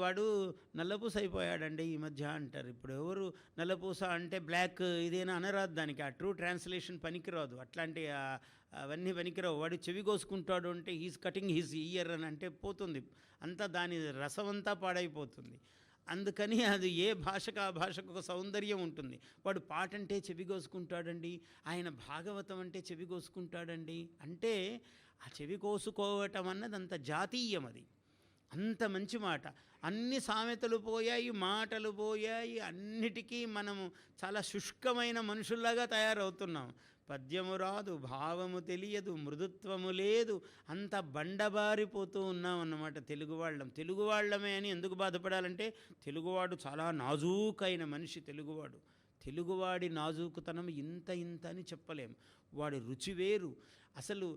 వాడు నల్లపూస అయిపోయాడండి ఈ మధ్య అంటారు. ఇప్పుడు ఎవరు నల్లపూస అంటే బ్లాక్ ఇదేనా అనరాదు, దానికి ఆ ట్రూ ట్రాన్స్లేషన్ పనికిరాదు, అట్లాంటి అవన్నీ పనికిరావు. వాడు చెవి కోసుకుంటాడు అంటే హీస్ కటింగ్ హిస్ ఇయర్ అని అంటే పోతుంది, అంతా దాని రసం అంతా పాడైపోతుంది. అందుకని అది ఏ భాషకు ఆ భాషకు ఒక సౌందర్యం ఉంటుంది. వాడు పాట అంటే చెవి కోసుకుంటాడండి, ఆయన భాగవతం అంటే చెవి కోసుకుంటాడండి అంటే ఆ చెవి కోసుకోవటం అన్నది అంత జాతీయం, అది అంత మంచి మాట. అన్ని సామెతలు పోయాయి, మాటలు పోయాయి, అన్నిటికీ మనము చాలా శుష్కమైన మనుషుల్లాగా తయారవుతున్నాం. పద్యము రాదు, భావము తెలియదు, మృదుత్వము లేదు, అంత బండబారిపోతూ ఉన్నాం అన్నమాట తెలుగు వాళ్ళమే అని ఎందుకు బాధపడాలంటే తెలుగువాడు చాలా నాజూకైన మనిషి. తెలుగువాడి నాజూకుతనం ఇంత అని చెప్పలేము. వాడి రుచి వేరు. అసలు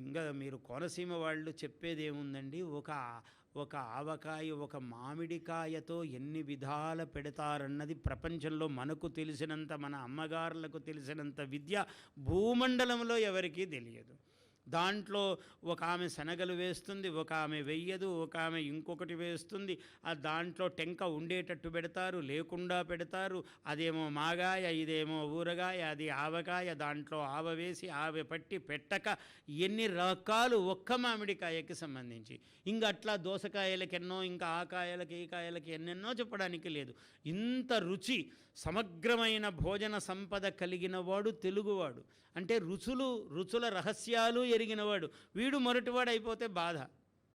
ఇంకా మీరు కోనసీమ వాళ్ళు చెప్పేది ఏముందండి, ఒక ఆవకాయ ఒక మామిడికాయతో ఎన్ని విధాల పెడతారన్నది ప్రపంచంలో మనకు తెలిసినంత, మన అమ్మగారులకు తెలిసినంత విద్య భూమండలంలో ఎవరికీ తెలియదు. దాంట్లో ఒక ఆమె శనగలు వేస్తుంది, ఒక ఆమె వెయ్యదు, ఒక ఆమె ఇంకొకటి వేస్తుంది. దాంట్లో టెంక ఉండేటట్టు పెడతారు, లేకుండా పెడతారు. అదేమో మాగాయ, ఇదేమో ఊరగాయ, అది ఆవకాయ, దాంట్లో ఆవ వేసి ఆవ పట్టి పెట్టక ఎన్ని రకాలు ఒక్క మామిడికాయకి సంబంధించి. ఇంకా అట్లా దోసకాయలకెన్నో, ఇంకా ఆ కాయలకి ఈ కాయలకి ఎన్నెన్నో చెప్పడానికి లేదు. ఇంత రుచి సమగ్రమైన భోజన సంపద కలిగిన వాడు తెలుగువాడు. అంటే రుచుల రహస్యాలు ఎరిగినవాడు. వీడు మొరటివాడు అయిపోతే బాధ.